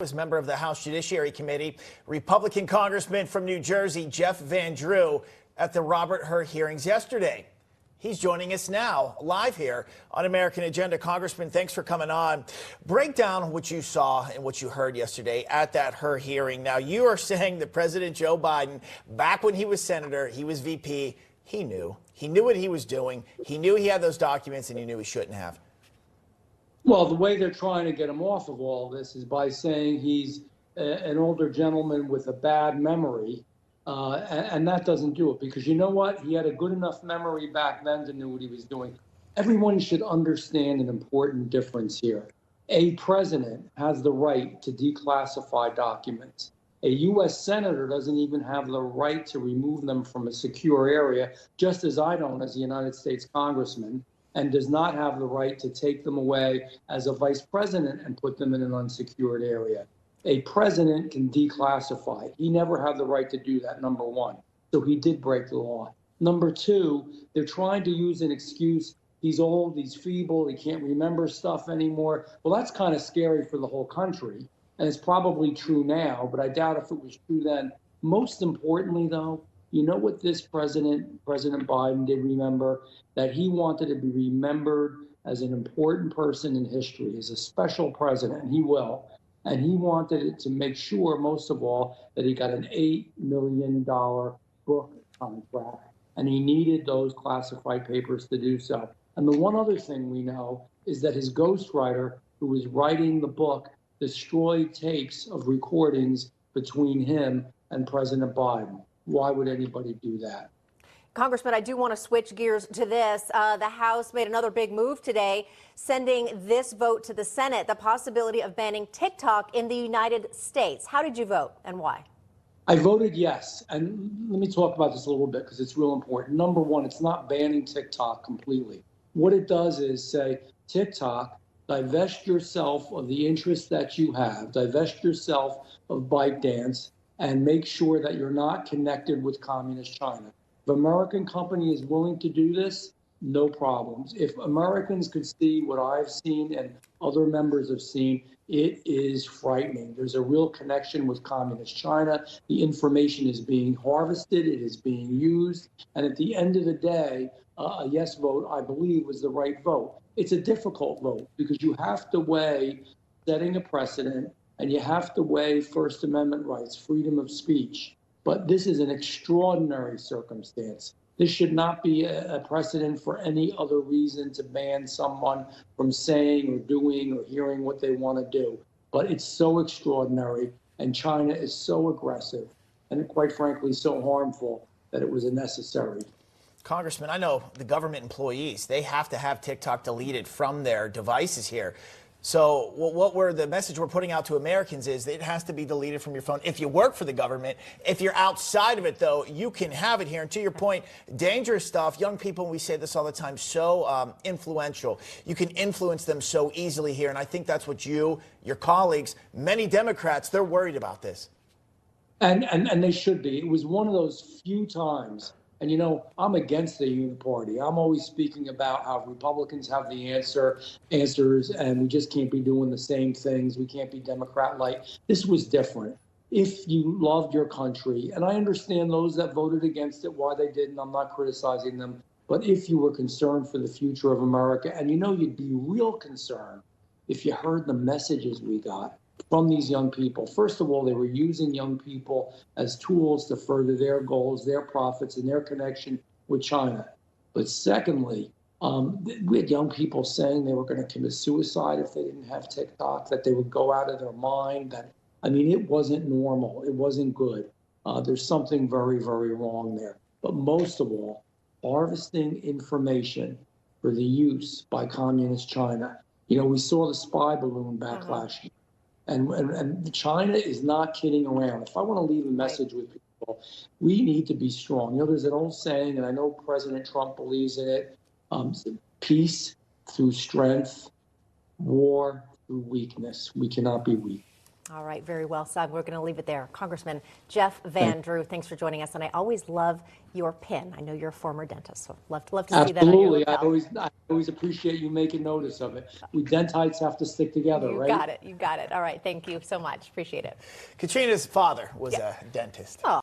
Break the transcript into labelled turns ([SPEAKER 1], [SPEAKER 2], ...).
[SPEAKER 1] Was member of the House Judiciary Committee, Republican Congressman from New Jersey, Jeff Van Drew, at the Robert Hur hearings yesterday. He's joining us now, live here on American Agenda. Congressman, thanks for coming on. Break down what you saw and what you heard yesterday at that Hur hearing. Now, you are saying that President Joe Biden, back when he was senator, he was VP, he knew. He knew what he was doing. He knew he had those documents, and he knew he shouldn't have.
[SPEAKER 2] Well, the way they're trying to get him off of all this is by saying he's an older gentleman with a bad memory, and that doesn't do it, because you know what? He had a good enough memory back then to know what he was doing. Everyone should understand an important difference here. A president has the right to declassify documents. A U.S. senator doesn't even have the right to remove them from a secure area, just as I don't as a United States congressman, and does not have the right to take them away as a vice president and put them in an unsecured area. A president can declassify. He never had the right to do that, number one. So he did break the law. Number two, they're trying to use an excuse. He's old, he's feeble, he can't remember stuff anymore. Well, that's kind of scary for the whole country. And it's probably true now, but I doubt if it was true then. Most importantly, though, you know what this President Biden did remember? That he wanted to be remembered as an important person in history, as a special president, and he will. And he wanted it to make sure, most of all, that he got an $8 million book contract, and he needed those classified papers to do so. And the one other thing we know is that his ghostwriter, who was writing the book, destroyed tapes of recordings between him and President Biden. Why would anybody do that?
[SPEAKER 3] Congressman, I do want to switch gears to this. The House made another big move today, sending this vote to the Senate, the possibility of banning TikTok in the United States. How did you vote and why?
[SPEAKER 2] I voted yes. And let me talk about this a little bit because it's real important. Number one, it's not banning TikTok completely. What it does is say, TikTok, divest yourself of the interests that you have, divest yourself of ByteDance, and make sure that you're not connected with communist China. If an American company is willing to do this, no problems. If Americans could see what I've seen and other members have seen, it is frightening. There's a real connection with communist China. The information is being harvested, it is being used, and at the end of the day, a yes vote, I believe, was the right vote. It's a difficult vote because you have to weigh setting a precedent, and you have to weigh First Amendment rights, freedom of speech. But this is an extraordinary circumstance. This should not be a precedent for any other reason to ban someone from saying or doing or hearing what they want to do. But it's so extraordinary, and China is so aggressive and, quite frankly, so harmful that it was unnecessary.
[SPEAKER 1] Congressman, I know the government employees, they have to have TikTok deleted from their devices here. So the message we're putting out to Americans is that it has to be deleted from your phone if you work for the government. If you're outside of it, though, you can have it here. And to your point, dangerous stuff. Young people, we say this all the time, so influential. You can influence them so easily here. And I think that's what you, your colleagues, many Democrats, they're worried about this.
[SPEAKER 2] And they should be. It was one of those few times. And, you know, I'm against the uniparty. I'm always speaking about how Republicans have the answers, and we just can't be doing the same things. We can't be Democrat-like. This was different. If you loved your country, and I understand those that voted against it, why they didn't, I'm not criticizing them. But if you were concerned for the future of America, and you know you'd be real concerned if you heard the messages we got from these young people. First of all, they were using young people as tools to further their goals, their profits, and their connection with China. But secondly, we had young people saying they were going to commit suicide if they didn't have TikTok, that they would go out of their mind. It wasn't normal. It wasn't good. There's something very, very wrong there. But most of all, harvesting information for the use by communist China. You know, we saw the spy balloon back last year. And China is not kidding around. If I want to leave a message with people, we need to be strong. You know, there's an old saying, and I know President Trump believes in it, peace through strength, war through weakness. We cannot be weak.
[SPEAKER 3] All right, very well said. We're going to leave it there. Congressman Jeff Van Drew, thanks for joining us. And I always love your pin. I know you're a former dentist, so love to see that on your lapel.
[SPEAKER 2] I always appreciate you making notice of it. We dentites have to stick together, right?
[SPEAKER 3] You got it. All right, thank you so much. Appreciate it.
[SPEAKER 1] Katrina's father was a dentist. Oh.